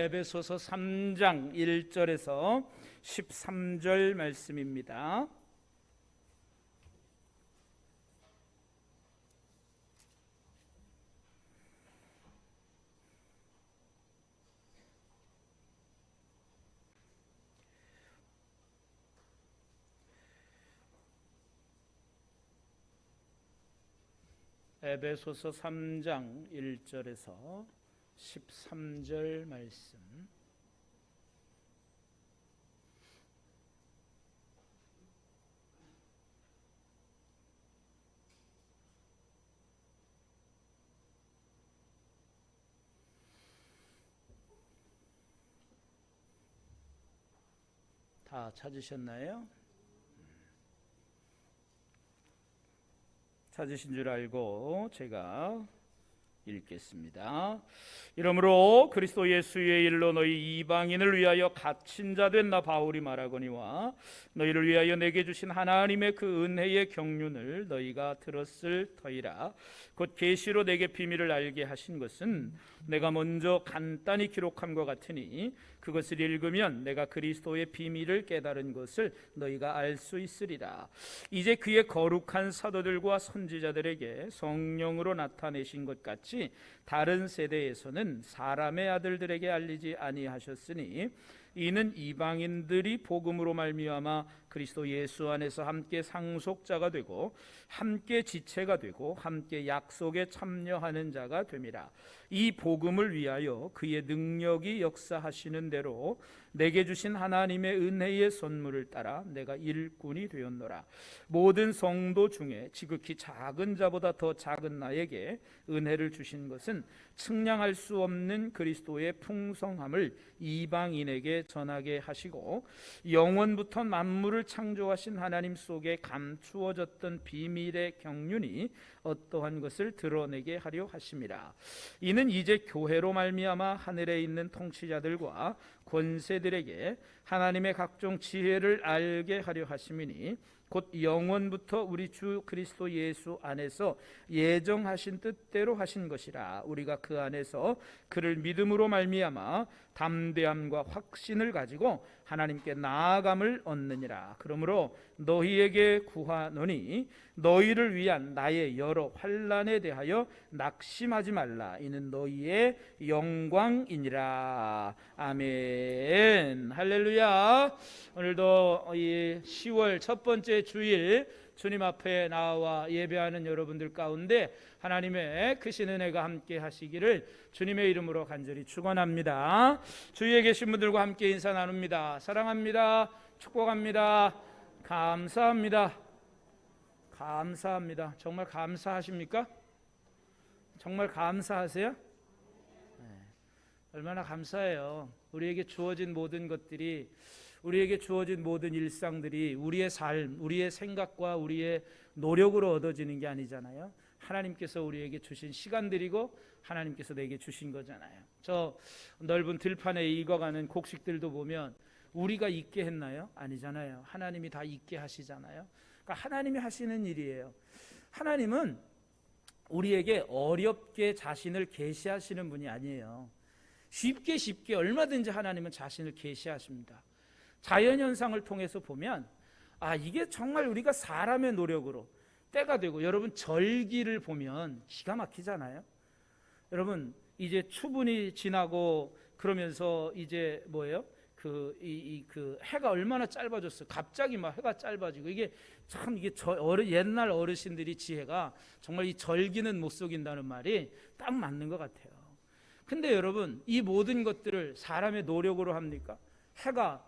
에베소서 3장 1절에서 13절 말씀입니다. 에베소서 3장 1절에서 13절 말씀. 다 찾으셨나요? 찾으신 줄 알고 제가 읽겠습니다. 이러므로 그리스도 예수의 일로 너희 이방인을 위하여 갇힌 자 된 나 바울이 말하거니와 너희를 위하여 내게 주신 하나님의 그 은혜의 경륜을 너희가 들었을 터이라. 곧 계시로 내게 비밀을 알게 하신 것은 내가 먼저 간단히 기록함과 같으니 그것을 읽으면 내가 그리스도의 비밀을 깨달은 것을 너희가 알 수 있으리라. 이제 그의 거룩한 사도들과 선지자들에게 성령으로 나타내신 것 같이 다른 세대에서는 사람의 아들들에게 알리지 아니하셨으니 이는 이방인들이 복음으로 말미암아 그리스도 예수 안에서 함께 상속자가 되고 함께 지체가 되고 함께 약속에 참여하는 자가 됨이라. 이 복음을 위하여 그의 능력이 역사하시는 대로 내게 주신 하나님의 은혜의 선물을 따라 내가 일꾼이 되었노라. 모든 성도 중에 지극히 작은 자보다 더 작은 나에게 은혜를 주신 것은 측량할 수 없는 그리스도의 풍성함을 이방인에게 전하게 하시고 영원부터 만물을 창조하신 하나님 속에 감추어졌던 비밀의 경륜이 어떠한 것을 드러내게 하려 하심이라. 이는 이제 교회로 말미암아 하늘에 있는 통치자들과 권세들에게 하나님의 각종 지혜를 알게 하려 하심이니 곧 영원부터 우리 주 그리스도 예수 안에서 예정하신 뜻대로 하신 것이라. 우리가 그 안에서 그를 믿음으로 말미암아 담대함과 확신을 가지고 하나님께 나아감을 얻느니라. 그러므로 너희에게 구하노니 너희를 위한 나의 여러 환난에 대하여 낙심하지 말라. 이는 너희의 영광이니라. 아멘. 할렐루야. 오늘도 이 10월 첫 번째 주일 주님 앞에 나와 예배하는 여러분들 가운데 하나님의 크신 은혜가 함께 하시기를 주님의 이름으로 간절히 축원합니다. 주위에 계신 분들과 함께 인사 나눕니다. 사랑합니다. 축복합니다. 감사합니다. 감사합니다. 정말 감사하십니까? 정말 감사하세요? 네. 얼마나 감사해요. 우리에게 주어진 모든 것들이, 우리에게 주어진 모든 일상들이 우리의 삶, 우리의 생각과 우리의 노력으로 얻어지는 게 아니잖아요. 하나님께서 우리에게 주신 시간들이고 하나님께서 내게 주신 거잖아요. 저 넓은 들판에 익어가는 곡식들도 보면 우리가 있게 했나요? 아니잖아요. 하나님이 다 있게 하시잖아요. 그러니까 하나님이 하시는 일이에요. 하나님은 우리에게 어렵게 자신을 계시하시는 분이 아니에요. 쉽게 얼마든지 하나님은 자신을 계시하십니다. 자연현상을 통해서 보면 이게 정말 우리가 사람의 노력으로 때가 되고, 여러분 절기를 보면 기가 막히잖아요. 여러분 이제 추분이 지나고 그러면서 이제 뭐예요? 그 해가 얼마나 짧아졌어요. 갑자기 막 해가 짧아지고, 이게 옛날 어르신들이 지혜가 정말 이 절기는 못 속인다는 말이 딱 맞는 것 같아요. 근데 여러분 이 모든 것들을 사람의 노력으로 합니까? 해가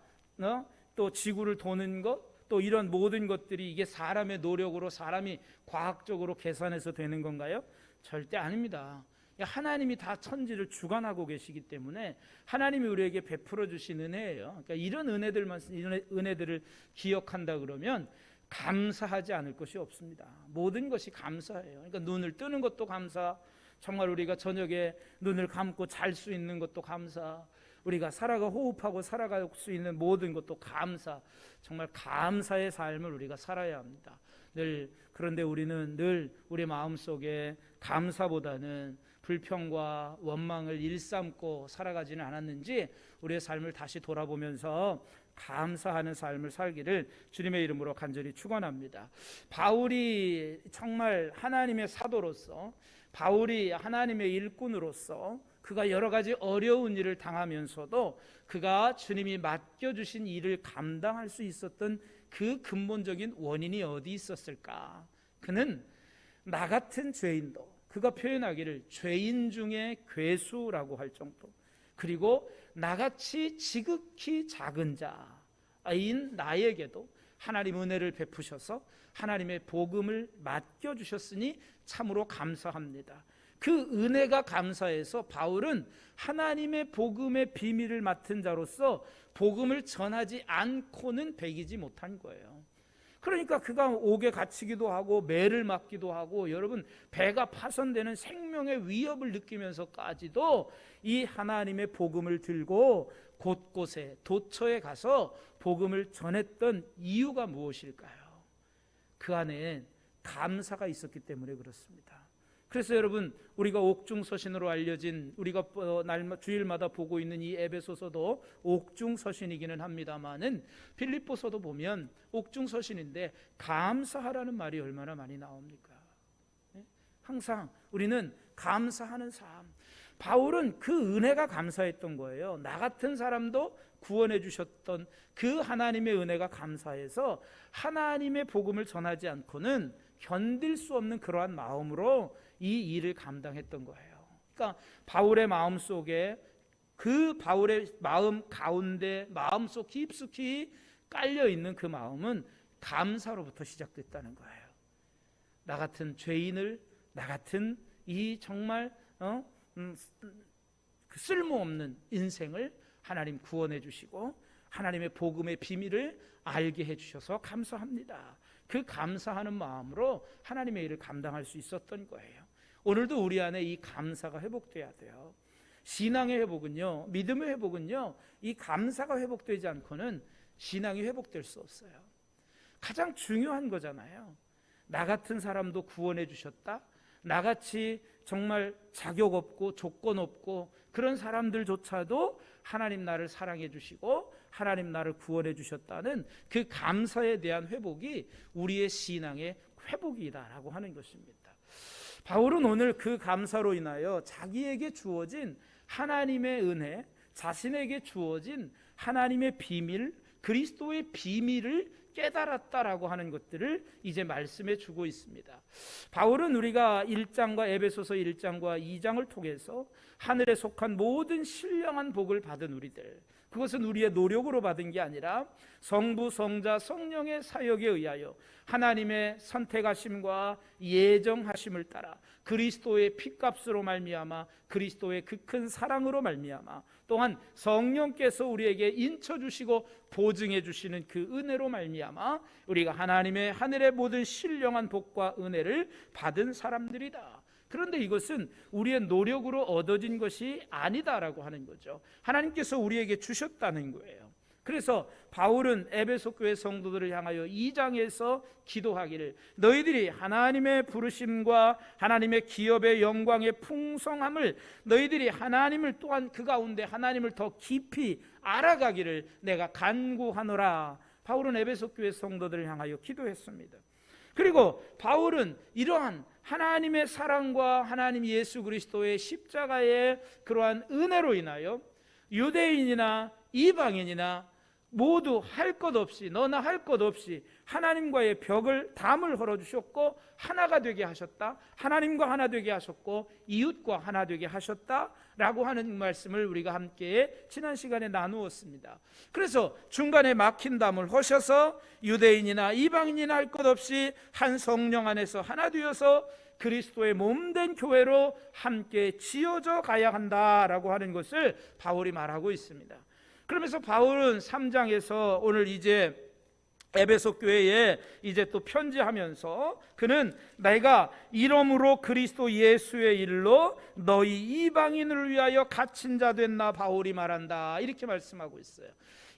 또 지구를 도는 것, 또 이런 모든 것들이 이게 사람의 노력으로, 사람이 과학적으로 계산해서 되는 건가요? 절대 아닙니다. 하나님이 다 천지를 주관하고 계시기 때문에 하나님이 우리에게 베풀어 주신 은혜예요. 그러니까 이런 은혜들을 기억한다 그러면 감사하지 않을 것이 없습니다. 모든 것이 감사해요. 그러니까 눈을 뜨는 것도 감사, 정말 우리가 저녁에 눈을 감고 잘 수 있는 것도 감사, 우리가 호흡하고 살아갈 수 있는 모든 것도 감사, 정말 감사의 삶을 우리가 살아야 합니다. 그런데 우리는 늘 우리 마음속에 감사보다는 불평과 원망을 일삼고 살아가지는 않았는지 우리의 삶을 다시 돌아보면서 감사하는 삶을 살기를 주님의 이름으로 간절히 축원합니다. 바울이 정말 하나님의 사도로서, 바울이 하나님의 일꾼으로서 그가 여러 가지 어려운 일을 당하면서도 그가 주님이 맡겨주신 일을 감당할 수 있었던 그 근본적인 원인이 어디 있었을까? 그는 나 같은 죄인도, 그가 표현하기를 죄인 중에 괴수라고 할 정도, 그리고 나같이 지극히 작은 자인 나에게도 하나님 은혜를 베푸셔서 하나님의 복음을 맡겨주셨으니 참으로 감사합니다. 그 은혜가 감사해서 바울은 하나님의 복음의 비밀을 맡은 자로서 복음을 전하지 않고는 배기지 못한 거예요. 그러니까 그가 옥에 갇히기도 하고 매를 맞기도 하고 여러분 배가 파손되는 생명의 위협을 느끼면서까지도 이 하나님의 복음을 들고 곳곳에 도처에 가서 복음을 전했던 이유가 무엇일까요? 그 안에 감사가 있었기 때문에 그렇습니다. 그래서 여러분 우리가 옥중서신으로 알려진, 우리가 주일마다 보고 있는 이 에베소서도 옥중서신이기는 합니다마는 빌립보서도 보면 옥중서신인데 감사하라는 말이 얼마나 많이 나옵니까? 항상 우리는 감사하는 삶. 바울은 그 은혜가 감사했던 거예요. 나 같은 사람도 구원해 주셨던 그 하나님의 은혜가 감사해서 하나님의 복음을 전하지 않고는 견딜 수 없는 그러한 마음으로 이 일을 감당했던 거예요. 그러니까 바울의 마음 속에, 그 바울의 마음 가운데 마음속 깊숙이 깔려 있는 그 마음은 감사로부터 시작됐다는 거예요. 나 같은 죄인을, 나 같은 이 정말 그 쓸모없는 인생을 하나님 구원해 주시고 하나님의 복음의 비밀을 알게 해 주셔서 감사합니다. 그 감사하는 마음으로 하나님의 일을 감당할 수 있었던 거예요. 오늘도 우리 안에 이 감사가 회복돼야 돼요. 신앙의 회복은요, 믿음의 회복은요, 이 감사가 회복되지 않고는 신앙이 회복될 수 없어요. 가장 중요한 거잖아요. 나 같은 사람도 구원해 주셨다. 나같이 정말 자격 없고 조건 없고 그런 사람들조차도 하나님 나를 사랑해 주시고 하나님 나를 구원해 주셨다는 그 감사에 대한 회복이 우리의 신앙의 회복이다라고 하는 것입니다. 바울은 오늘 그 감사로 인하여 자기에게 주어진 하나님의 은혜, 자신에게 주어진 하나님의 비밀, 그리스도의 비밀을 깨달았다라고 하는 것들을 이제 말씀해 주고 있습니다. 바울은 우리가 1장과 에베소서 1장과 2장을 통해서 하늘에 속한 모든 신령한 복을 받은 우리들, 그것은 우리의 노력으로 받은 게 아니라 성부, 성자, 성령의 사역에 의하여 하나님의 선택하심과 예정하심을 따라 그리스도의 피값으로 말미암아 그리스도의 그 큰 사랑으로 말미암아 또한 성령께서 우리에게 인쳐주시고 보증해 주시는 그 은혜로 말미암아 우리가 하나님의 하늘의 모든 신령한 복과 은혜를 받은 사람들이다. 그런데 이것은 우리의 노력으로 얻어진 것이 아니다라고 하는 거죠. 하나님께서 우리에게 주셨다는 거예요. 그래서 바울은 에베소 교회 성도들을 향하여 2장에서 기도하기를 너희들이 하나님의 부르심과 하나님의 기업의 영광의 풍성함을 너희들이 하나님을 또한 그 가운데 하나님을 더 깊이 알아가기를 내가 간구하노라. 바울은 에베소 교회 성도들을 향하여 기도했습니다. 그리고 바울은 이러한 하나님의 사랑과 하나님 예수 그리스도의 십자가의 그러한 은혜로 인하여 유대인이나 이방인이나 모두 할 것 없이, 너나 할 것 없이 하나님과의 벽을 담을 헐어주셨고 하나가 되게 하셨다. 하나님과 하나 되게 하셨고 이웃과 하나 되게 하셨다라고 하는 말씀을 우리가 함께 지난 시간에 나누었습니다. 그래서 중간에 막힌 담을 허셔서 유대인이나 이방인이나 할 것 없이 한 성령 안에서 하나 되어서 그리스도의 몸된 교회로 함께 지어져 가야 한다라고 하는 것을 바울이 말하고 있습니다. 그러면서 바울은 3장에서 오늘 이제 에베소 교회에 이제 또 편지하면서 그는 내가 이러므로 그리스도 예수의 일로 너희 이방인을 위하여 갇힌 자 된 나 바울이 말한다 이렇게 말씀하고 있어요.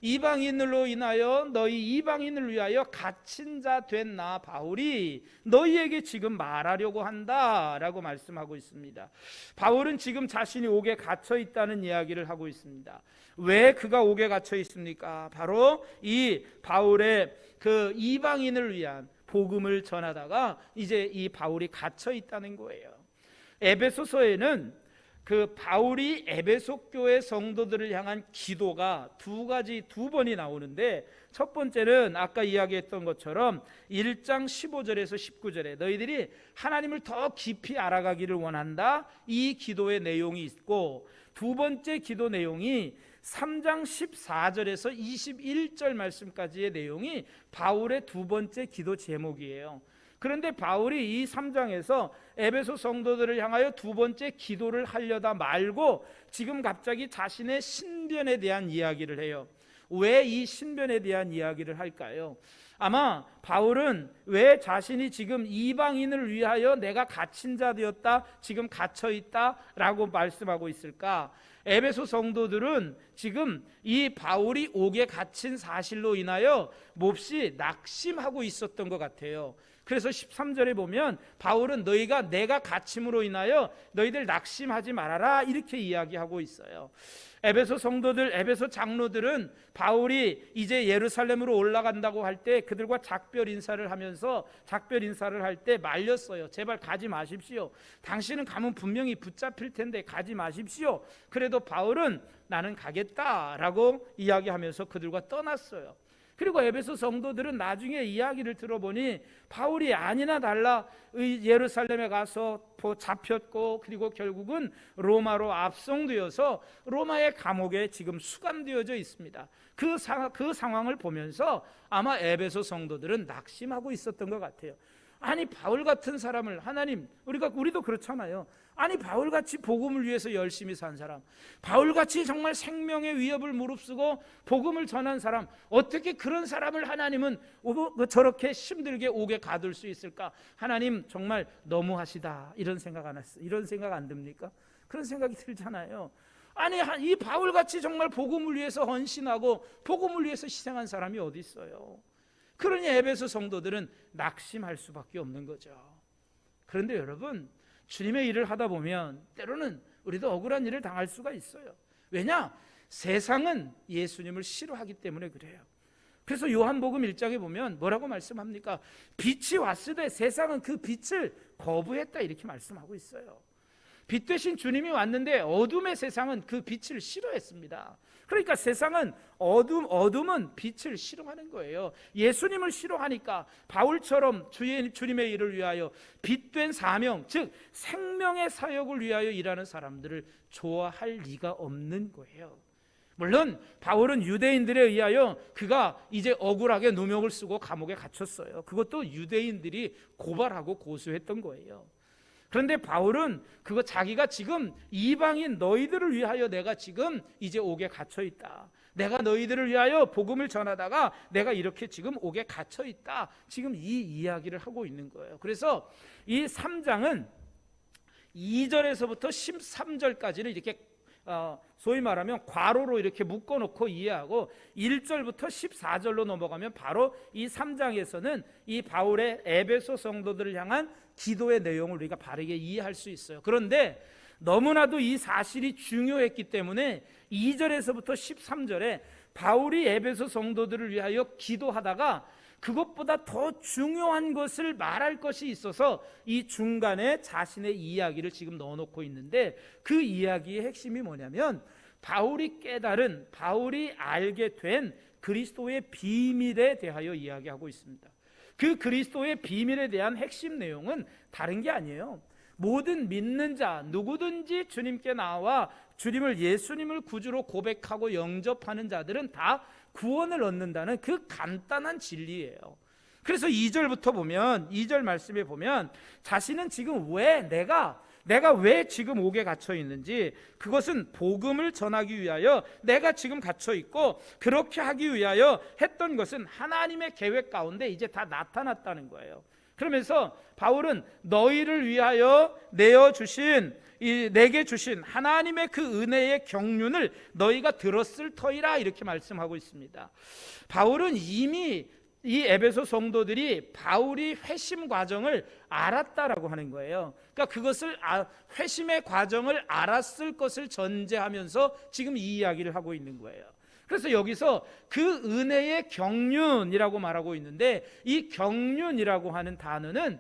이방인으로 인하여 너희 이방인을 위하여 갇힌 자 된 나 바울이 너희에게 지금 말하려고 한다라고 말씀하고 있습니다. 바울은 지금 자신이 옥에 갇혀 있다는 이야기를 하고 있습니다. 왜 그가 옥에 갇혀 있습니까? 바로 이 바울의 그 이방인을 위한 복음을 전하다가 이제 이 바울이 갇혀 있다는 거예요. 에베소서에는 그 바울이 에베소 교회 성도들을 향한 기도가 두 번이 나오는데, 첫 번째는 아까 이야기했던 것처럼 1장 15절에서 19절에 너희들이 하나님을 더 깊이 알아가기를 원한다, 이 기도의 내용이 있고, 두 번째 기도 내용이 3장 14절에서 21절 말씀까지의 내용이 바울의 두 번째 기도 제목이에요. 그런데 바울이 이 3장에서 에베소 성도들을 향하여 두 번째 기도를 하려다 말고 지금 갑자기 자신의 신변에 대한 이야기를 해요. 왜 이 신변에 대한 이야기를 할까요? 아마 바울은 왜 자신이 지금 이방인을 위하여 내가 갇힌 자 되었다, 지금 갇혀 있다 라고 말씀하고 있을까? 에베소 성도들은 지금 이 바울이 옥에 갇힌 사실로 인하여 몹시 낙심하고 있었던 것 같아요. 그래서 13절에 보면 바울은 너희가 내가 갇힘으로 인하여 너희들 낙심하지 말아라, 이렇게 이야기하고 있어요. 에베소 성도들, 에베소 장로들은 바울이 이제 예루살렘으로 올라간다고 할 때 그들과 작별 인사를 하면서 작별 인사를 할 때 말렸어요. 제발 가지 마십시오. 당신은 가면 분명히 붙잡힐 텐데 가지 마십시오. 그래도 바울은 나는 가겠다라고 이야기하면서 그들과 떠났어요. 그리고 에베소 성도들은 나중에 이야기를 들어보니 바울이 아니나 달라 예루살렘에 가서 잡혔고, 그리고 결국은 로마로 압송되어서 로마의 감옥에 지금 수감되어져 있습니다. 그 상황을 보면서 아마 에베소 성도들은 낙심하고 있었던 것 같아요. 아니, 바울 같은 사람을 하나님, 우리도 그렇잖아요. 아니, 바울같이 복음을 위해서 열심히 산 사람, 바울같이 정말 생명의 위협을 무릅쓰고 복음을 전한 사람, 어떻게 그런 사람을 하나님은 저렇게 힘들게 옥에 가둘 수 있을까? 하나님 정말 너무하시다, 이런 생각 안 듭니까? 그런 생각이 들잖아요. 아니, 이 바울같이 정말 복음을 위해서 헌신하고 복음을 위해서 희생한 사람이 어디 있어요? 그러니 에베소 성도들은 낙심할 수밖에 없는 거죠. 그런데 여러분, 주님의 일을 하다 보면 때로는 우리도 억울한 일을 당할 수가 있어요. 왜냐? 세상은 예수님을 싫어하기 때문에 그래요. 그래서 요한복음 1장에 보면 뭐라고 말씀합니까? 빛이 왔으되 세상은 그 빛을 거부했다, 이렇게 말씀하고 있어요. 빛 대신 주님이 왔는데 어둠의 세상은 그 빛을 싫어했습니다. 그러니까 세상은 어둠은 빛을 싫어하는 거예요. 예수님을 싫어하니까 바울처럼 주님의 일을 위하여 빛된 사명, 즉 생명의 사역을 위하여 일하는 사람들을 좋아할 리가 없는 거예요. 물론 바울은 유대인들에 의하여 그가 이제 억울하게 누명을 쓰고 감옥에 갇혔어요. 그것도 유대인들이 고발하고 고소했던 거예요. 그런데 바울은 그거 자기가 지금 이방인 너희들을 위하여 내가 지금 이제 옥에 갇혀 있다, 내가 너희들을 위하여 복음을 전하다가 내가 이렇게 지금 옥에 갇혀 있다, 지금 이 이야기를 하고 있는 거예요. 그래서 이 3장은 2절에서부터 13절까지는 이렇게 소위 말하면 괄호로 이렇게 묶어놓고 이해하고 1절부터 14절로 넘어가면 바로 이 3장에서는 이 바울의 에베소 성도들을 향한 기도의 내용을 우리가 바르게 이해할 수 있어요. 그런데 너무나도 이 사실이 중요했기 때문에 2절에서부터 13절에 바울이 에베소 성도들을 위하여 기도하다가 그것보다 더 중요한 것을 말할 것이 있어서 이 중간에 자신의 이야기를 지금 넣어놓고 있는데, 그 이야기의 핵심이 뭐냐면 바울이 깨달은, 바울이 알게 된 그리스도의 비밀에 대하여 이야기하고 있습니다. 그 그리스도의 비밀에 대한 핵심 내용은 다른 게 아니에요. 모든 믿는 자 누구든지 주님께 나와 주님을 예수님을 구주로 고백하고 영접하는 자들은 다 구원을 얻는다는 그 간단한 진리예요. 그래서 2절부터 보면, 2절 말씀에 보면 자신은 지금 왜 내가 왜 지금 옥에 갇혀 있는지, 그것은 복음을 전하기 위하여 내가 지금 갇혀 있고, 그렇게 하기 위하여 했던 것은 하나님의 계획 가운데 이제 다 나타났다는 거예요. 그러면서 바울은 너희를 위하여 내어주신 내게 주신 하나님의 그 은혜의 경륜을 너희가 들었을 터이라 이렇게 말씀하고 있습니다. 바울은 이미 이 에베소 성도들이 바울이 회심 과정을 알았다라고 하는 거예요. 그러니까 그것을 회심의 과정을 알았을 것을 전제하면서 지금 이 이야기를 하고 있는 거예요. 그래서 여기서 그 은혜의 경륜이라고 말하고 있는데, 이 경륜이라고 하는 단어는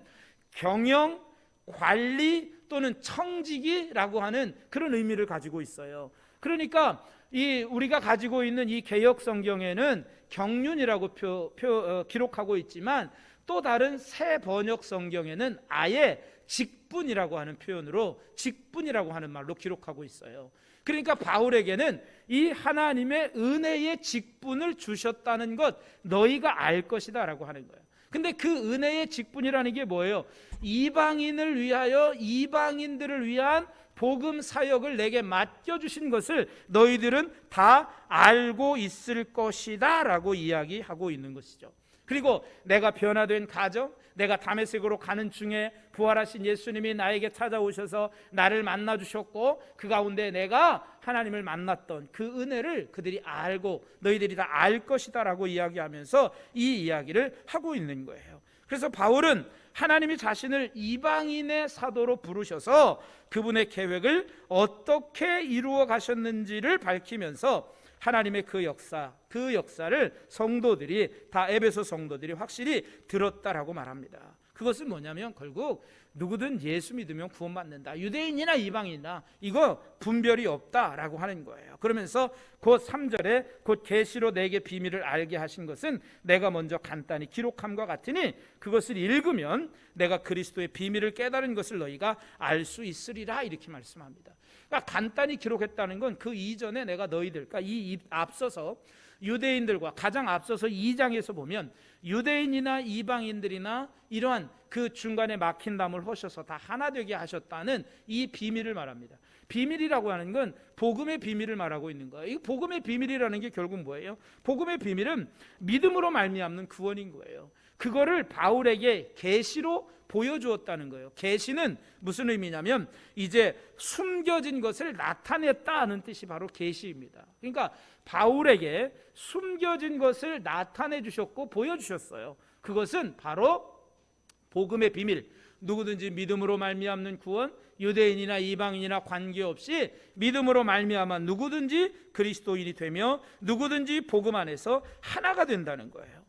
경영, 관리 또는 청지기라고 하는 그런 의미를 가지고 있어요. 그러니까 우리가 가지고 있는 이 개역 성경에는 경륜이라고 기록하고 있지만, 또 다른 새 번역 성경에는 아예 직분이라고 하는 표현으로, 직분이라고 하는 말로 기록하고 있어요. 그러니까 바울에게는 이 하나님의 은혜의 직분을 주셨다는 것 너희가 알 것이다 라고 하는 거예요. 근데 그 은혜의 직분이라는 게 뭐예요? 이방인을 위하여, 이방인들을 위한 복음 사역을 내게 맡겨주신 것을 너희들은 다 알고 있을 것이다 라고 이야기하고 있는 것이죠. 그리고 내가 변화된 가정, 내가 다메섹으로 가는 중에 부활하신 예수님이 나에게 찾아오셔서 나를 만나 주셨고, 그 가운데 내가 하나님을 만났던 그 은혜를 그들이 알고 너희들이 다 알 것이다 라고 이야기하면서 이 이야기를 하고 있는 거예요. 그래서 바울은 하나님이 자신을 이방인의 사도로 부르셔서 그분의 계획을 어떻게 이루어 가셨는지를 밝히면서 하나님의 그 역사를 성도들이 다, 에베소 성도들이 확실히 들었다라고 말합니다. 그것은 뭐냐면 결국 누구든 예수 믿으면 구원받는다, 유대인이나 이방인이나 이거 분별이 없다라고 하는 거예요. 그러면서 곧 3절에 곧 계시로 내게 비밀을 알게 하신 것은 내가 먼저 간단히 기록함과 같으니 그것을 읽으면 내가 그리스도의 비밀을 깨달은 것을 너희가 알 수 있으리라 이렇게 말씀합니다. 그러니까 간단히 기록했다는 건 그 이전에 내가 너희들, 그러니까 이 앞서서 유대인들과 가장 앞서서 2장에서 보면 유대인이나 이방인들이나 이러한 그 중간에 막힌 담을 허셔서 다 하나 되게 하셨다는 이 비밀을 말합니다. 비밀이라고 하는 건 복음의 비밀을 말하고 있는 거예요. 이 복음의 비밀이라는 게 결국 뭐예요? 복음의 비밀은 믿음으로 말미암는 구원인 거예요. 그거를 바울에게 계시로 보여주었다는 거예요. 계시는 무슨 의미냐면 이제 숨겨진 것을 나타냈다는 뜻이 바로 계시입니다. 그러니까 바울에게 숨겨진 것을 나타내 주셨고 보여주셨어요. 그것은 바로 복음의 비밀, 누구든지 믿음으로 말미암는 구원, 유대인이나 이방인이나 관계없이 믿음으로 말미암아 누구든지 그리스도인이 되며 누구든지 복음 안에서 하나가 된다는 거예요.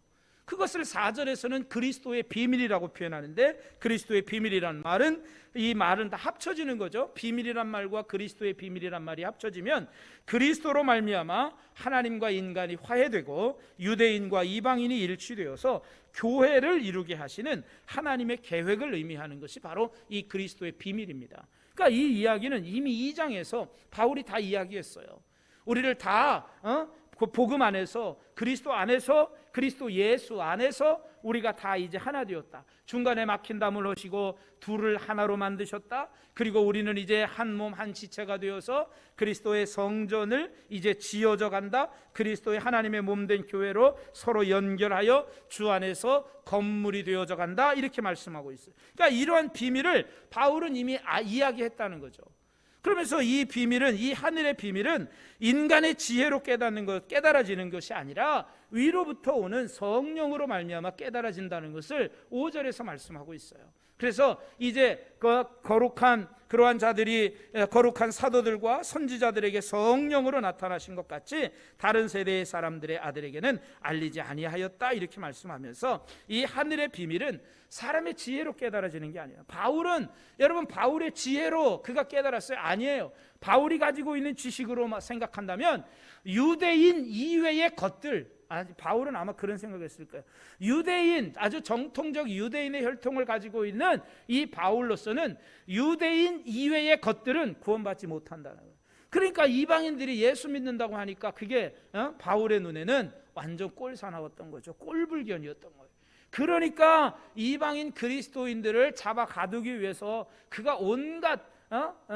그것을 4절에서는 그리스도의 비밀이라고 표현하는데, 그리스도의 비밀이란 말은, 이 말은 다 합쳐지는 거죠. 비밀이란 말과 그리스도의 비밀이란 말이 합쳐지면 그리스도로 말미암아 하나님과 인간이 화해되고 유대인과 이방인이 일치되어서 교회를 이루게 하시는 하나님의 계획을 의미하는 것이 바로 이 그리스도의 비밀입니다. 그러니까 이 이야기는 이미 2장에서 바울이 다 이야기했어요. 우리를 다 그 복음 안에서, 그리스도 안에서, 그리스도 예수 안에서 우리가 다 이제 하나 되었다. 중간에 막힌 담을 허시고 둘을 하나로 만드셨다. 그리고 우리는 이제 한 몸 한 지체가 되어서 그리스도의 성전을 이제 지어져 간다. 그리스도의 하나님의 몸된 교회로 서로 연결하여 주 안에서 건물이 되어져 간다. 이렇게 말씀하고 있어요. 그러니까 이러한 비밀을 바울은 이미 이야기했다는 거죠. 그러면서 이 비밀은, 이 하늘의 비밀은 인간의 지혜로 깨달아지는 것이 아니라 위로부터 오는 성령으로 말미암아 깨달아진다는 것을 5절에서 말씀하고 있어요. 그래서 이제 거룩한 그러한 자들이, 거룩한 사도들과 선지자들에게 성령으로 나타나신 것 같이 다른 세대의 사람들의 아들에게는 알리지 아니하였다 이렇게 말씀하면서, 이 하늘의 비밀은 사람의 지혜로 깨달아지는 게 아니에요. 바울은, 여러분, 바울의 지혜로 그가 깨달았어요? 아니에요. 바울이 가지고 있는 지식으로 생각한다면 유대인 이외의 것들, 바울은 아마 그런 생각을 했을 거예요. 유대인, 아주 정통적 유대인의 혈통을 가지고 있는 이 바울로서는 유대인 이외의 것들은 구원받지 못한다는 거예요. 그러니까 이방인들이 예수 믿는다고 하니까 그게 바울의 눈에는 완전 꼴사나웠던 거죠. 꼴불견이었던 거예요. 그러니까 이방인 그리스도인들을 잡아 가두기 위해서 그가 온갖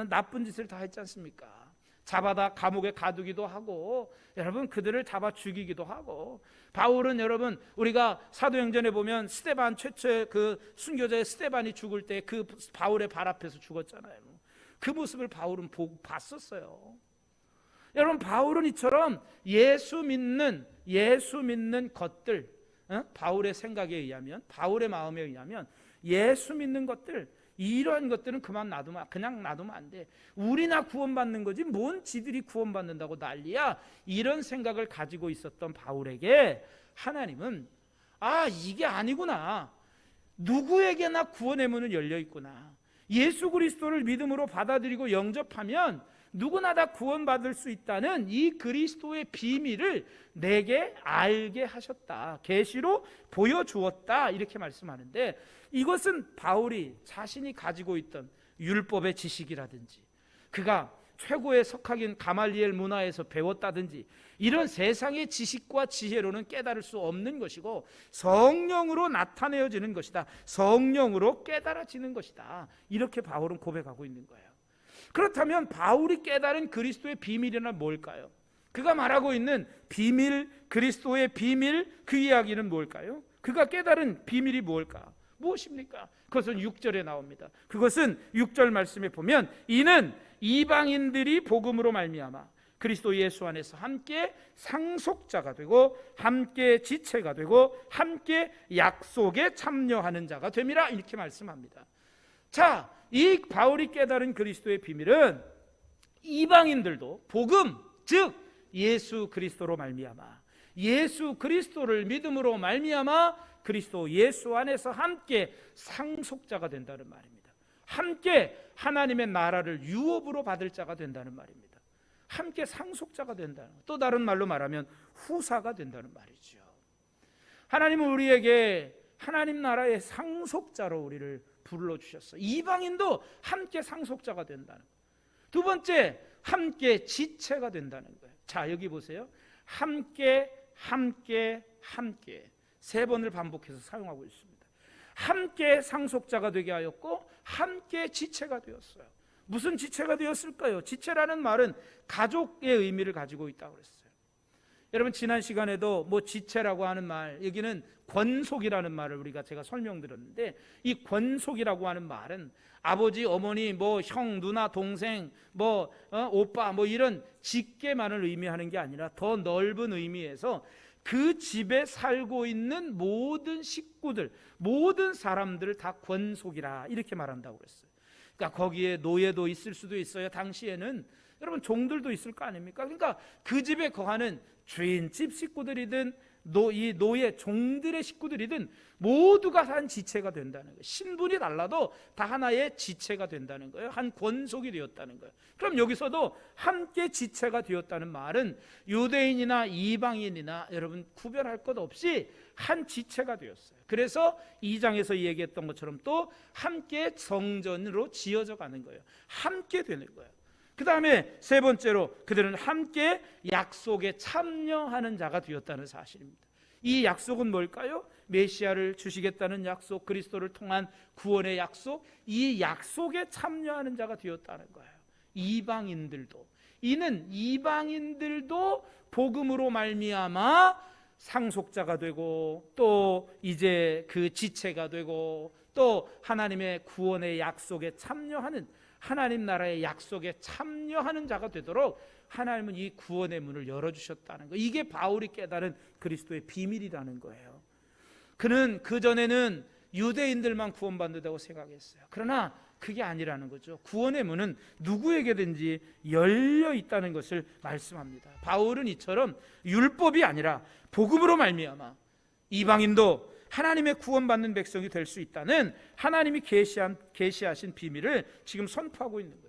나쁜 짓을 다 했지 않습니까? 잡아다 감옥에 가두기도 하고, 여러분, 그들을 잡아 죽이기도 하고. 바울은, 여러분, 우리가 사도행전에 보면 스데반, 최초의 그 순교자의 스데반이 죽을 때 그 바울의 발 앞에서 죽었잖아요. 그 모습을 바울은 봤었어요. 여러분, 바울은 이처럼 예수 믿는 것들, 바울의 생각에 의하면, 바울의 마음에 의하면 예수 믿는 것들, 이러한 것들은 그냥 놔두면 안 돼. 우리나 구원받는 거지 뭔 지들이 구원받는다고 난리야. 이런 생각을 가지고 있었던 바울에게 하나님은 이게 아니구나. 누구에게나 구원의 문은 열려 있구나. 예수 그리스도를 믿음으로 받아들이고 영접하면 누구나 다 구원받을 수 있다는 이 그리스도의 비밀을 내게 알게 하셨다. 계시로 보여주었다. 이렇게 말씀하는데, 이것은 바울이 자신이 가지고 있던 율법의 지식이라든지 그가 최고의 석학인 가말리엘 문화에서 배웠다든지 이런 세상의 지식과 지혜로는 깨달을 수 없는 것이고 성령으로 나타내어지는 것이다. 성령으로 깨달아지는 것이다. 이렇게 바울은 고백하고 있는 거예요. 그렇다면 바울이 깨달은 그리스도의 비밀이란 뭘까요? 그가 말하고 있는 비밀, 그리스도의 비밀, 그 이야기는 뭘까요? 그가 깨달은 비밀이 뭘까? 무엇입니까? 그것은 6절에 나옵니다. 그것은 6절 말씀에 보면, 이는 이방인들이 복음으로 말미암아 그리스도 예수 안에서 함께 상속자가 되고 함께 지체가 되고 함께 약속에 참여하는 자가 됨이라, 이렇게 말씀합니다. 자, 이 바울이 깨달은 그리스도의 비밀은 이방인들도 복음, 즉 예수 그리스도로 말미암아, 예수 그리스도를 믿음으로 말미암아 그리스도 예수 안에서 함께 상속자가 된다는 말입니다. 함께 하나님의 나라를 유업으로 받을 자가 된다는 말입니다. 함께 상속자가 된다는, 또 다른 말로 말하면 후사가 된다는 말이죠. 하나님은 우리에게 하나님 나라의 상속자로 우리를 불러주셨어요. 이방인도 함께 상속자가 된다는 거예요. 두 번째, 함께 지체가 된다는 거예요. 자, 여기 보세요. 함께 세 번을 반복해서 사용하고 있습니다. 함께 상속자가 되게 하였고 함께 지체가 되었어요. 무슨 지체가 되었을까요? 지체라는 말은 가족의 의미를 가지고 있다고 그랬어요. 여러분, 지난 시간에도 지체라고 하는 말, 여기는 권속이라는 말을 제가 설명드렸는데, 이 권속이라고 하는 말은 아버지, 어머니, 형, 누나, 동생, 오빠, 이런 직계만을 의미하는 게 아니라 더 넓은 의미에서 그 집에 살고 있는 모든 식구들, 모든 사람들을 다 권속이라, 이렇게 말한다고 그랬어요. 그러니까 거기에 노예도 있을 수도 있어요. 당시에는 여러분, 종들도 있을 거 아닙니까? 그러니까 그 집에 거하는 주인집 식구들이든 이 노예 종들의 식구들이든 모두가 한 지체가 된다는 거예요. 신분이 달라도 다 하나의 지체가 된다는 거예요. 한 권속이 되었다는 거예요. 그럼 여기서도 함께 지체가 되었다는 말은 유대인이나 이방인이나 여러분 구별할 것 없이 한 지체가 되었어요. 그래서 2장에서 얘기했던 것처럼 또 함께 성전으로 지어져 가는 거예요. 함께 되는 거예요. 그 다음에 세 번째로 그들은 함께 약속에 참여하는 자가 되었다는 사실입니다. 이 약속은 뭘까요? 메시아를 주시겠다는 약속, 그리스도를 통한 구원의 약속, 이 약속에 참여하는 자가 되었다는 거예요. 이방인들도, 이는 이방인들도 복음으로 말미암아 상속자가 되고 또 이제 그 지체가 되고 또 하나님의 구원의 약속에 참여하는, 하나님 나라의 약속에 참여하는 자가 되도록 하나님은 이 구원의 문을 열어주셨다는 거예요. 이게 바울이 깨달은 그리스도의 비밀이라는 거예요. 그는 그전에는 유대인들만 구원받는다고 생각했어요. 그러나 그게 아니라는 거죠. 구원의 문은 누구에게든지 열려 있다는 것을 말씀합니다. 바울은 이처럼 율법이 아니라 복음으로 말미암아 이방인도 하나님의 구원받는 백성이 될 수 있다는 하나님이 계시하신 비밀을 지금 선포하고 있는 거예요.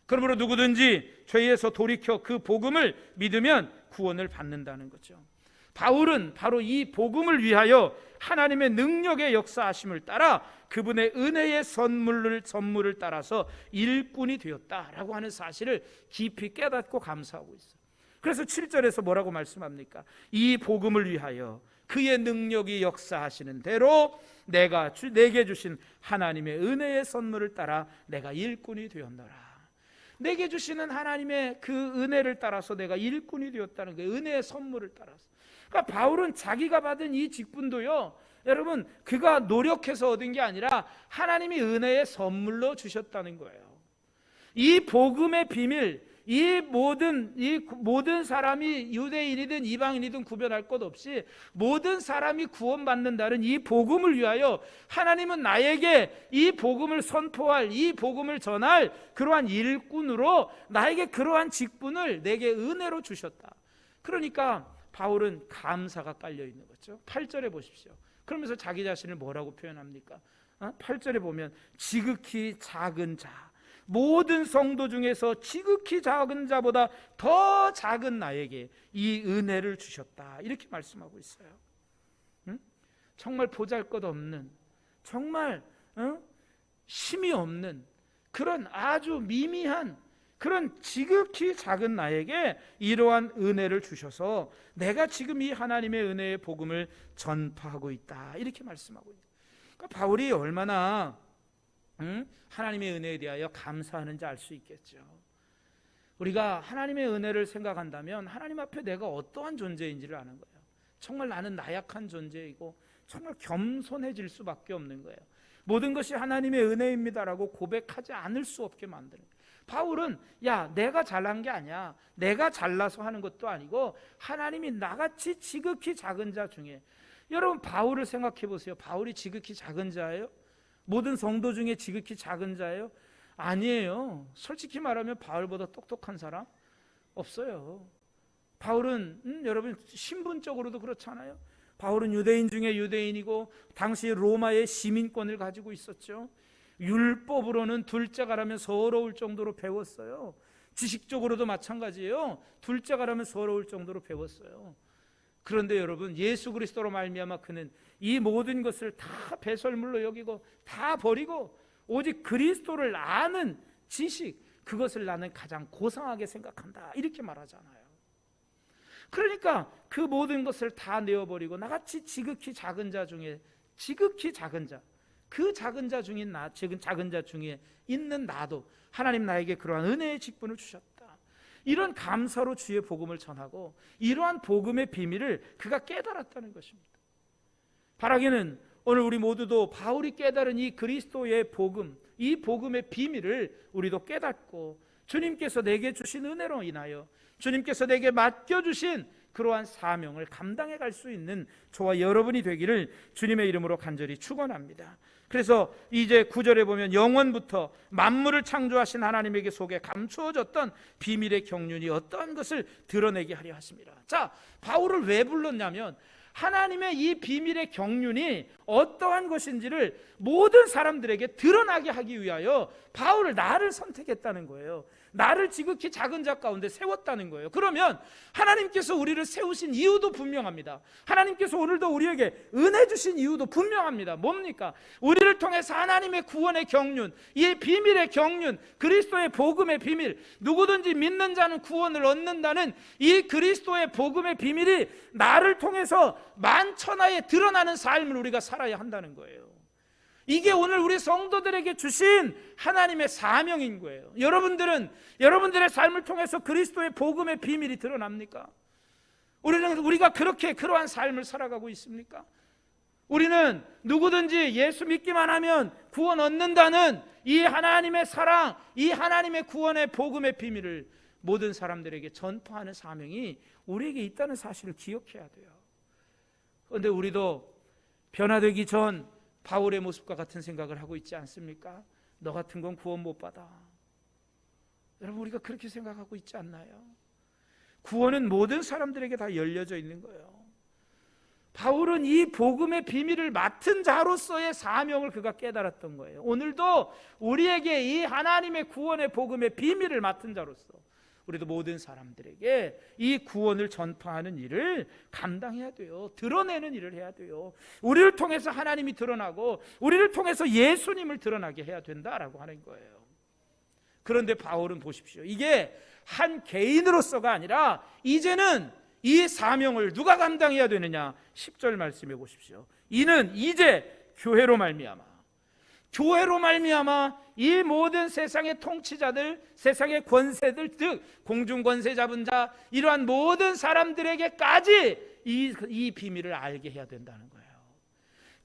그러므로 누구든지 죄에서 돌이켜 그 복음을 믿으면 구원을 받는다는 거죠. 바울은 바로 이 복음을 위하여 하나님의 능력의 역사하심을 따라 그분의 은혜의 선물을 따라서 일꾼이 되었다라고 하는 사실을 깊이 깨닫고 감사하고 있어요. 그래서 7절에서 뭐라고 말씀합니까? 이 복음을 위하여 그의 능력이 역사하시는 대로 내게 주신 하나님의 은혜의 선물을 따라 내가 일꾼이 되었노라. 내게 주시는 하나님의 그 은혜를 따라서 내가 일꾼이 되었다는 거예요. 은혜의 선물을 따라서. 그러니까 바울은 자기가 받은 이 직분도요, 여러분, 그가 노력해서 얻은 게 아니라 하나님이 은혜의 선물로 주셨다는 거예요. 이 복음의 비밀, 이 모든 사람이 유대인이든 이방인이든 구별할 것 없이 모든 사람이 구원받는다는 이 복음을 위하여 하나님은 나에게 이 복음을 선포할, 이 복음을 전할 그러한 일꾼으로 나에게 그러한 직분을 내게 은혜로 주셨다. 그러니까 바울은 감사가 깔려 있는 거죠. 8절에 보십시오. 그러면서 자기 자신을 뭐라고 표현합니까? 8절에 보면 지극히 작은 자, 모든 성도 중에서 지극히 작은 자보다 더 작은 나에게 이 은혜를 주셨다, 이렇게 말씀하고 있어요. 정말 보잘것없는, 정말 힘이 없는 그런 아주 미미한 그런 지극히 작은 나에게 이러한 은혜를 주셔서 내가 지금 이 하나님의 은혜의 복음을 전파하고 있다, 이렇게 말씀하고 있어요. 그러니까 바울이 얼마나 하나님의 은혜에 대하여 감사하는지 알 수 있겠죠. 우리가 하나님의 은혜를 생각한다면 하나님 앞에 내가 어떠한 존재인지를 아는 거예요. 정말 나는 나약한 존재이고 정말 겸손해질 수밖에 없는 거예요. 모든 것이 하나님의 은혜입니다라고 고백하지 않을 수 없게 만드는 거예요. 바울은 내가 잘난 게 아니야, 내가 잘나서 하는 것도 아니고 하나님이 나같이 지극히 작은 자 중에, 여러분 바울을 생각해 보세요. 바울이 지극히 작은 자예요? 모든 성도 중에 지극히 작은 자예요? 아니에요. 솔직히 말하면 바울보다 똑똑한 사람 없어요. 바울은 여러분 신분적으로도 그렇잖아요. 바울은 유대인 중에 유대인이고 당시 로마의 시민권을 가지고 있었죠. 율법으로는 둘째가라면 서러울 정도로 배웠어요. 지식적으로도 마찬가지예요. 둘째가라면 서러울 정도로 배웠어요. 그런데 여러분, 예수 그리스도로 말미암아 그는 이 모든 것을 다 배설물로 여기고 다 버리고 오직 그리스도를 아는 지식, 그것을 나는 가장 고상하게 생각한다, 이렇게 말하잖아요. 그러니까 그 모든 것을 다 내어버리고 나같이 지극히 작은 자 중에 지극히 작은 자, 그 작은 자 중인 나, 지금 작은 자 중에 있는 나도 하나님 나에게 그러한 은혜의 직분을 주셨다, 이런 감사로 주의 복음을 전하고 이러한 복음의 비밀을 그가 깨달았다는 것입니다. 바라기는 오늘 우리 모두도 바울이 깨달은 이 그리스도의 복음, 이 복음의 비밀을 우리도 깨닫고 주님께서 내게 주신 은혜로 인하여 주님께서 내게 맡겨주신 그러한 사명을 감당해 갈 수 있는 저와 여러분이 되기를 주님의 이름으로 간절히 축원합니다. 그래서 이제 9절에 보면 영원부터 만물을 창조하신 하나님에게 속에 감추어졌던 비밀의 경륜이 어떠한 것을 드러내게 하려 하십니다. 자, 바울을 왜 불렀냐면 하나님의 이 비밀의 경륜이 어떠한 것인지를 모든 사람들에게 드러나게 하기 위하여 바울을, 나를 선택했다는 거예요. 나를 지극히 작은 자 가운데 세웠다는 거예요. 그러면 하나님께서 우리를 세우신 이유도 분명합니다. 하나님께서 오늘도 우리에게 은혜 주신 이유도 분명합니다. 뭡니까? 우리를 통해서 하나님의 구원의 경륜, 이 비밀의 경륜, 그리스도의 복음의 비밀, 누구든지 믿는 자는 구원을 얻는다는 이 그리스도의 복음의 비밀이 나를 통해서 만천하에 드러나는 삶을 우리가 살아야 한다는 거예요. 이게 오늘 우리 성도들에게 주신 하나님의 사명인 거예요. 여러분들은 여러분들의 삶을 통해서 그리스도의 복음의 비밀이 드러납니까? 우리가 그렇게 그러한 삶을 살아가고 있습니까? 우리는 누구든지 예수 믿기만 하면 구원 얻는다는 이 하나님의 사랑, 이 하나님의 구원의 복음의 비밀을 모든 사람들에게 전파하는 사명이 우리에게 있다는 사실을 기억해야 돼요. 그런데 우리도 변화되기 전 바울의 모습과 같은 생각을 하고 있지 않습니까? 너 같은 건 구원 못 받아. 여러분, 우리가 그렇게 생각하고 있지 않나요? 구원은 모든 사람들에게 다 열려져 있는 거예요. 바울은 이 복음의 비밀을 맡은 자로서의 사명을 그가 깨달았던 거예요. 오늘도 우리에게 이 하나님의 구원의 복음의 비밀을 맡은 자로서 우리도 모든 사람들에게 이 구원을 전파하는 일을 감당해야 돼요. 드러내는 일을 해야 돼요. 우리를 통해서 하나님이 드러나고 우리를 통해서 예수님을 드러나게 해야 된다라고 하는 거예요. 그런데 바울은 보십시오. 이게 한 개인으로서가 아니라 이제는 이 사명을 누가 감당해야 되느냐? 10절 말씀해 보십시오. 이는 이제 교회로 말미암아 이 모든 세상의 통치자들, 세상의 권세들, 즉 공중 권세 잡은 자, 이러한 모든 사람들에게까지 이 비밀을 알게 해야 된다는 거예요.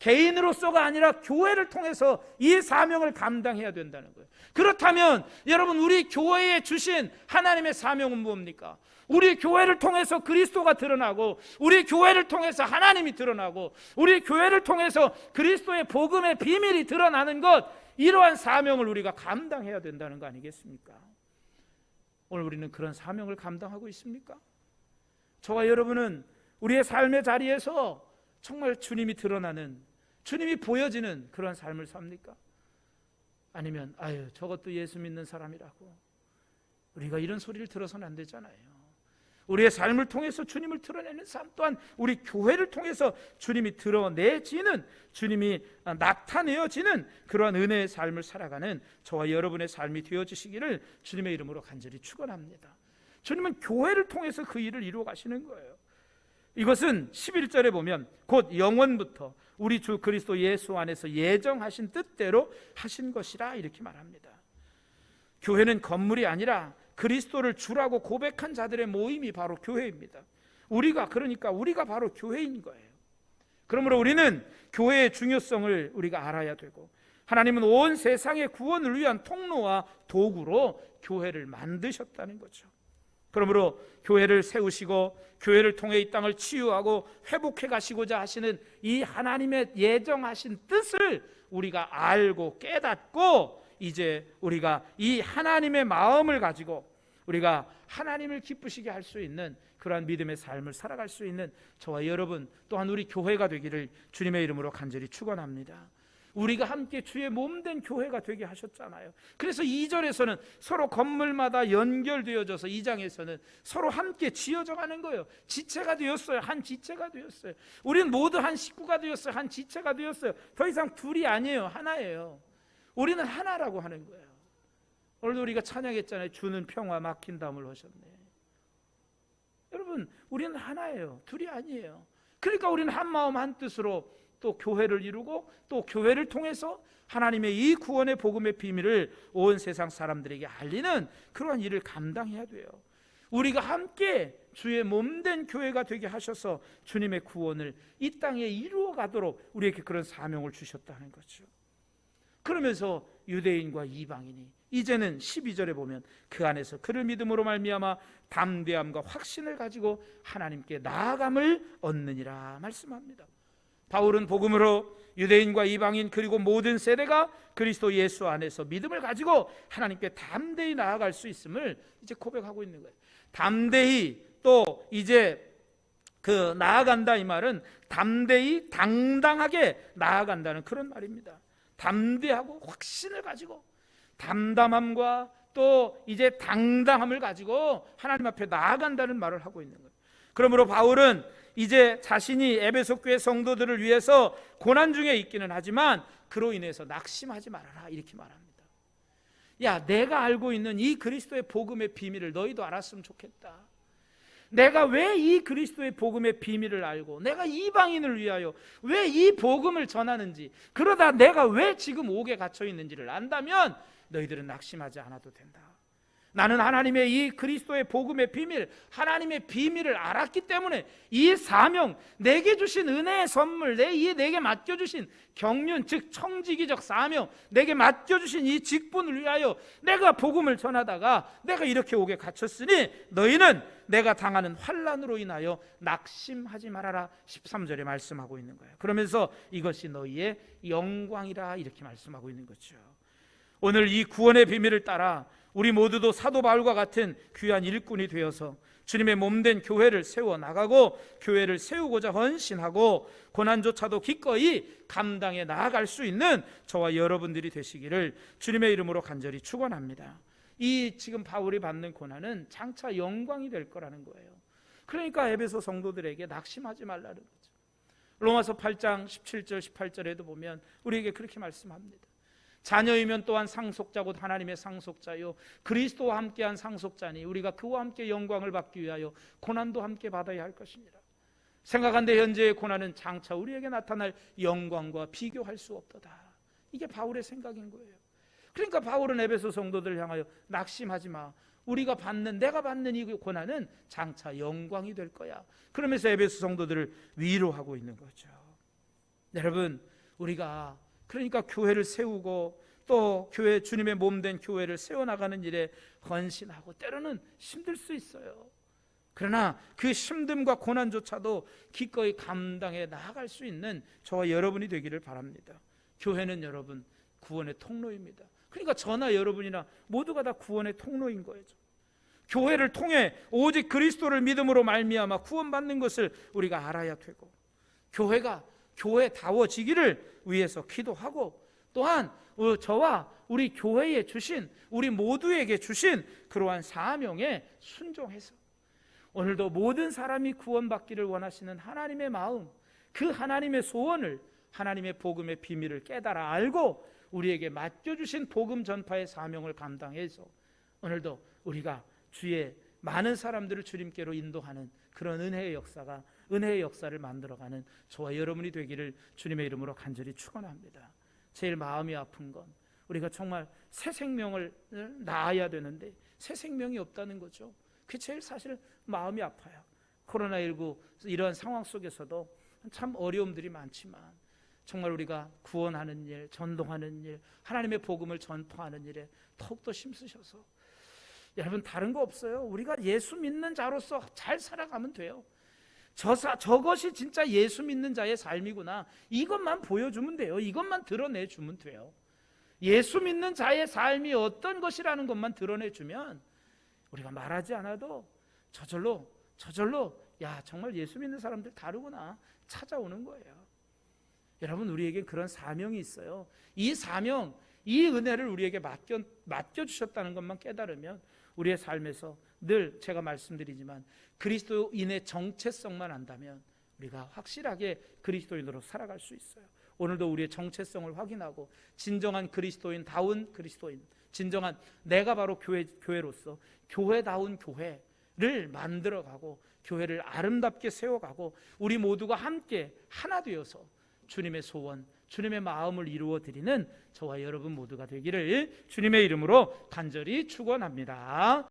개인으로서가 아니라 교회를 통해서 이 사명을 감당해야 된다는 거예요. 그렇다면 여러분, 우리 교회에 주신 하나님의 사명은 뭡니까? 우리 교회를 통해서 그리스도가 드러나고, 우리 교회를 통해서 하나님이 드러나고, 우리 교회를 통해서 그리스도의 복음의 비밀이 드러나는 것, 이러한 사명을 우리가 감당해야 된다는 거 아니겠습니까? 오늘 우리는 그런 사명을 감당하고 있습니까? 저와 여러분은 우리의 삶의 자리에서 정말 주님이 드러나는, 주님이 보여지는 그런 삶을 삽니까? 아니면 아유, 저것도 예수 믿는 사람이라고, 우리가 이런 소리를 들어서는 안 되잖아요. 우리의 삶을 통해서 주님을 드러내는 삶, 또한 우리 교회를 통해서 주님이 드러내지는, 주님이 나타내어지는 그러한 은혜의 삶을 살아가는 저와 여러분의 삶이 되어지시기를 주님의 이름으로 간절히 축원합니다. 주님은 교회를 통해서 그 일을 이루어 가시는 거예요. 이것은 11절에 보면 곧 영원부터 우리 주 그리스도 예수 안에서 예정하신 뜻대로 하신 것이라 이렇게 말합니다. 교회는 건물이 아니라 그리스도를 주라고 고백한 자들의 모임이 바로 교회입니다. 우리가 바로 교회인 거예요. 그러므로 우리는 교회의 중요성을 우리가 알아야 되고, 하나님은 온 세상의 구원을 위한 통로와 도구로 교회를 만드셨다는 거죠. 그러므로 교회를 세우시고 교회를 통해 이 땅을 치유하고 회복해 가시고자 하시는 이 하나님의 예정하신 뜻을 우리가 알고 깨닫고, 이제 우리가 이 하나님의 마음을 가지고 우리가 하나님을 기쁘시게 할 수 있는 그러한 믿음의 삶을 살아갈 수 있는 저와 여러분, 또한 우리 교회가 되기를 주님의 이름으로 간절히 축원합니다. 우리가 함께 주의 몸된 교회가 되게 하셨잖아요. 그래서 2절에서는 서로 건물마다 연결되어져서 2장에서는 서로 함께 지어져 가는 거예요. 지체가 되었어요. 한 지체가 되었어요. 우리는 모두 한 식구가 되었어요. 한 지체가 되었어요. 더 이상 둘이 아니에요. 하나예요. 우리는 하나라고 하는 거예요. 오늘도 우리가 찬양했잖아요. 주는 평화 막힌 담을 하셨네. 여러분, 우리는 하나예요. 둘이 아니에요. 그러니까 우리는 한 마음 한 뜻으로 또 교회를 이루고, 또 교회를 통해서 하나님의 이 구원의 복음의 비밀을 온 세상 사람들에게 알리는 그러한 일을 감당해야 돼요. 우리가 함께 주의 몸된 교회가 되게 하셔서 주님의 구원을 이 땅에 이루어 가도록 우리에게 그런 사명을 주셨다는 거죠. 그러면서 유대인과 이방인이 이제는 12절에 보면 그 안에서 그를 믿음으로 말미암아 담대함과 확신을 가지고 하나님께 나아감을 얻느니라 말씀합니다. 바울은 복음으로 유대인과 이방인 그리고 모든 세대가 그리스도 예수 안에서 믿음을 가지고 하나님께 담대히 나아갈 수 있음을 이제 고백하고 있는 거예요. 담대히, 또 이제 그 나아간다, 이 말은 담대히 당당하게 나아간다는 그런 말입니다. 담대하고 확신을 가지고 담담함과 또 이제 당당함을 가지고 하나님 앞에 나아간다는 말을 하고 있는 거예요. 그러므로 바울은 이제 자신이 에베소 교회 성도들을 위해서 고난 중에 있기는 하지만 그로 인해서 낙심하지 말아라 이렇게 말합니다. 야, 내가 알고 있는 이 그리스도의 복음의 비밀을 너희도 알았으면 좋겠다. 내가 왜 이 그리스도의 복음의 비밀을 알고 내가 이방인을 위하여 왜 이 복음을 전하는지, 그러다 내가 왜 지금 옥에 갇혀 있는지를 안다면 너희들은 낙심하지 않아도 된다. 나는 하나님의 이 그리스도의 복음의 비밀, 하나님의 비밀을 알았기 때문에 이 사명, 내게 주신 은혜의 선물, 내게 맡겨주신 경륜, 즉 청지기적 사명, 내게 맡겨주신 이 직분을 위하여 내가 복음을 전하다가 내가 이렇게 옥에 갇혔으니 너희는 내가 당하는 환난으로 인하여 낙심하지 말아라 13절에 말씀하고 있는 거예요. 그러면서 이것이 너희의 영광이라 이렇게 말씀하고 있는 거죠. 오늘 이 구원의 비밀을 따라 우리 모두도 사도 바울과 같은 귀한 일꾼이 되어서 주님의 몸된 교회를 세워나가고 교회를 세우고자 헌신하고 고난조차도 기꺼이 감당해 나아갈 수 있는 저와 여러분들이 되시기를 주님의 이름으로 간절히 축원합니다. 이 지금 바울이 받는 고난은 장차 영광이 될 거라는 거예요. 그러니까 에베소 성도들에게 낙심하지 말라는 거죠. 로마서 8장 17절 18절에도 보면 우리에게 그렇게 말씀합니다. 자녀이면 또한 상속자고 하나님의 상속자요 그리스도와 함께한 상속자니 우리가 그와 함께 영광을 받기 위하여 고난도 함께 받아야 할 것이니라. 생각한데 현재의 고난은 장차 우리에게 나타날 영광과 비교할 수 없도다. 이게 바울의 생각인 거예요. 그러니까 바울은 에베소 성도들을 향하여 낙심하지 마. 내가 받는 이 고난은 장차 영광이 될 거야. 그러면서 에베소 성도들을 위로하고 있는 거죠. 여러분, 우리가 그러니까 교회를 세우고 또 교회, 주님의 몸된 교회를 세워나가는 일에 헌신하고 때로는 힘들 수 있어요. 그러나 그 힘듦과 고난조차도 기꺼이 감당해 나아갈 수 있는 저와 여러분이 되기를 바랍니다. 교회는 여러분 구원의 통로입니다. 그러니까 저나 여러분이나 모두가 다 구원의 통로인 거예요. 교회를 통해 오직 그리스도를 믿음으로 말미암아 구원받는 것을 우리가 알아야 되고, 교회가 교회다워지기를 위해서 기도하고, 또한 저와 우리 교회에 주신, 우리 모두에게 주신 그러한 사명에 순종해서 오늘도 모든 사람이 구원받기를 원하시는 하나님의 마음, 그 하나님의 소원을, 하나님의 복음의 비밀을 깨달아 알고 우리에게 맡겨주신 복음 전파의 사명을 감당해서 오늘도 우리가 주의 많은 사람들을 주님께로 인도하는 그런 은혜의 역사를 만들어가는 저와 여러분이 되기를 주님의 이름으로 간절히 축원합니다. 제일 마음이 아픈 건 우리가 정말 새 생명을 낳아야 되는데 새 생명이 없다는 거죠. 그게 제일 사실 마음이 아파요. 코로나19 이런 상황 속에서도 참 어려움들이 많지만 정말 우리가 구원하는 일, 전도하는 일, 하나님의 복음을 전파하는 일에 더욱더 힘쓰셔서, 여러분 다른 거 없어요. 우리가 예수 믿는 자로서 잘 살아가면 돼요. 저것이 진짜 예수 믿는 자의 삶이구나, 이것만 보여주면 돼요. 이것만 드러내주면 돼요. 예수 믿는 자의 삶이 어떤 것이라는 것만 드러내주면 우리가 말하지 않아도 저절로 야 정말 예수 믿는 사람들 다르구나 찾아오는 거예요. 여러분 우리에게 그런 사명이 있어요. 이 사명, 이 은혜를 우리에게 맡겨주셨다는 것만 깨달으면 우리의 삶에서 늘 제가 말씀드리지만 그리스도인의 정체성만 안다면 우리가 확실하게 그리스도인으로 살아갈 수 있어요. 오늘도 우리의 정체성을 확인하고 진정한 그리스도인다운 그리스도인, 진정한 내가 바로 교회로서 교회다운 교회를 만들어가고 교회를 아름답게 세워가고 우리 모두가 함께 하나 되어서 주님의 소원, 주님의 마음을 이루어드리는 저와 여러분 모두가 되기를 주님의 이름으로 간절히 축원합니다.